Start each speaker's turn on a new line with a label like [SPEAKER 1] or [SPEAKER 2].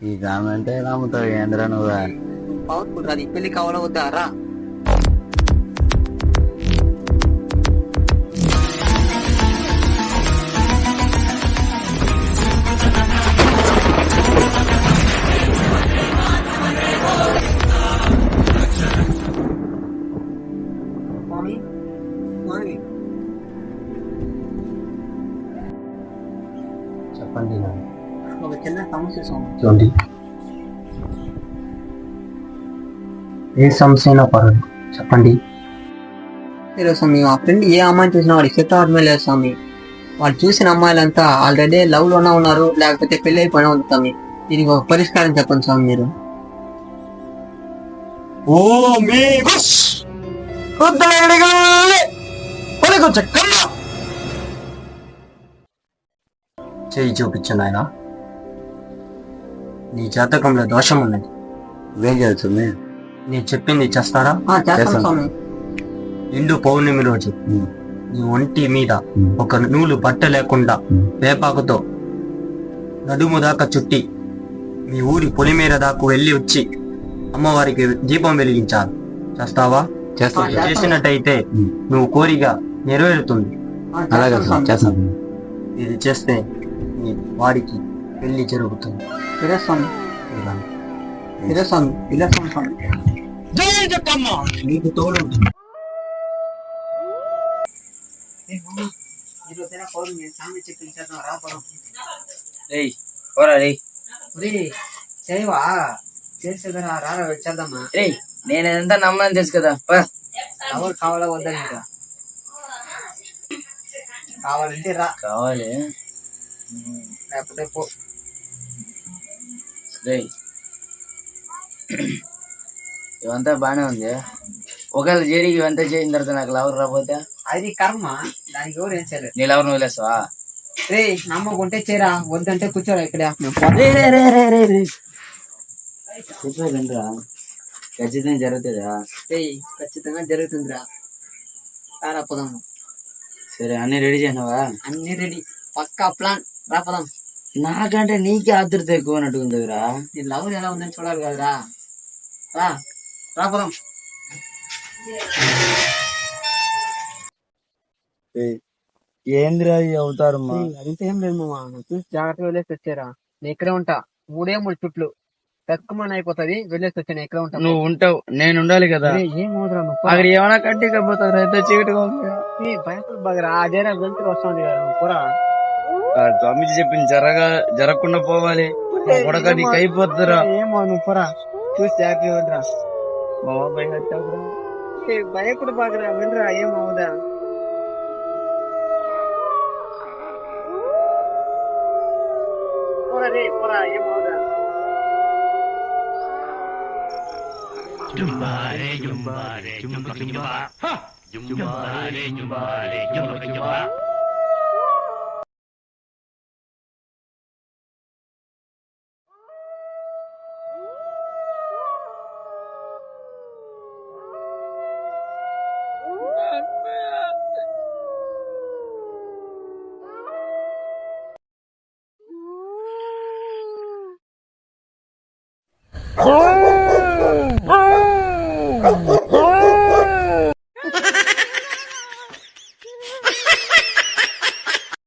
[SPEAKER 1] ఈ కామెంటే నమ్ముతావు ఏంద్రా నువ్వు?
[SPEAKER 2] పవర్ఫుల్ అది పెళ్లి కావాలో వద్దా రా.
[SPEAKER 1] చెప్పండి.
[SPEAKER 2] ఒక చిన్న సమస్య స్వామి.
[SPEAKER 1] చూడండి, ఏ సమస్య అయినా పర్వాలేదు, చెప్పండి.
[SPEAKER 2] లేదు స్వామి, మా ఫ్రెండ్ ఏ అమ్మాయిని చూసినా వాడికి సెట్ అవడమే లేదు స్వామి. వాడు చూసిన అమ్మాయిలంతా ఆల్రెడీ లవ్ లోనే ఉన్నారు, లేకపోతే పెళ్లి అయిపోయినా ఉంది స్వామి. దీనికి ఒక పరిష్కారం చెప్పండి స్వామి మీరు.
[SPEAKER 1] ఓ మీ బస్ చెయ్యి చూపించండి ఆయన. నీ జాతకంలో దోషం ఉన్నది. ఏం చేస్తుంది? నేను చెప్పింది చేస్తారా?
[SPEAKER 2] చేస్తాను స్వామి.
[SPEAKER 1] నిండు పౌర్ణమి రోజు నీ ఒంటి మీద ఒక నూలు బట్ట లేకుండా వేపాకుతో నడుము దాకా చుట్టి మీ ఊరి పొలిమేర దాకా వెళ్ళి వచ్చి అమ్మవారికి దీపం వెలిగించాలి. చేస్తావా? చేసినట్టయితే నువ్వు కోరిక నెరవేరుతుంది.
[SPEAKER 2] అలాగే
[SPEAKER 1] చేస్తాను. ఇది చేస్తే నీ వాడికి పెళ్లి జరుగుతుంది.
[SPEAKER 2] స్వామి
[SPEAKER 1] నీకు తోడు
[SPEAKER 2] చేయవా చేసేదరా రారా వచ్చేద్దామా.
[SPEAKER 3] నేను ఎంత నమ్మని తెలుసు కదా.
[SPEAKER 2] ఎవరు కావాలా వద్దా? ఇంకా కావాలంటే రా,
[SPEAKER 3] కావాలి
[SPEAKER 2] లేకపోతే పో.
[SPEAKER 3] ఇవంతా బానే ఉంది. ఒకవేళ చేరికి ఇవంతా చేసిన తర్వాత నాకు లవర్ రాకపోతే
[SPEAKER 2] అది కర్మ, దానికి ఎవరు ఏం చేయలేదు.
[SPEAKER 3] నీ లవర్ నువ్వు వదిలేస్తావా?
[SPEAKER 2] రే నమ్మకుంటే చేరా, వద్దంటే కూర్చోరా ఇక్కడే.
[SPEAKER 3] చెప్పేదండ్రా ఖచ్చితంగా జరుగుతుందా?
[SPEAKER 2] ఖచ్చితంగా జరుగుతుందిరా, రారా పోదాం.
[SPEAKER 3] సరే అన్ని రెడీ చేసినావా?
[SPEAKER 2] అన్ని రెడీ, పక్కా ప్లాన్, రా పోదాం.
[SPEAKER 3] నాకంటే నీకే ఆతృత ఎక్కువ అన్నట్టుకుందిరా.
[SPEAKER 2] నీ లవ్ ఎలా ఉందని చూడాలి కదరా. రా రా పోదాం.
[SPEAKER 3] ఏంద్రా అవుతారు
[SPEAKER 2] అదంతా ఏం లేదు మామ, చూసి జాగ్రత్తగా వెళ్ళేసి వచ్చారా. నేను ఇక్కడే ఉంటా, 3 చుట్లు తక్కువని అయిపోతుంది. వెళ్ళేసి వచ్చాను, ఇక్కడే ఉంటా.
[SPEAKER 3] నువ్వు ఉంటావు, నేను ఉండాలి కదా.
[SPEAKER 2] ఏం అవుతురా
[SPEAKER 3] అక్కడ ఏమైనా కట్టి పోతారు అయితే చీకటిగా
[SPEAKER 2] భయపడు బాగా అదేరా వెళ్తూ వస్తుంది కదా పోరా.
[SPEAKER 3] స్వామిజీ చెప్పింది జరగకుండా పోవాలి. కొడక నీకు అయిపోతురా.
[SPEAKER 2] ఏమో నువ్వు పోరా, చూసి జాగ్రత్తగా భయపడు బాగా వెళ్ళరా. ఏమవుదా పోరా, ఏమవుదా.
[SPEAKER 4] Jumbare, jumbare, jumba jumba, ha! Jumbare, jumbare, jumba jumba.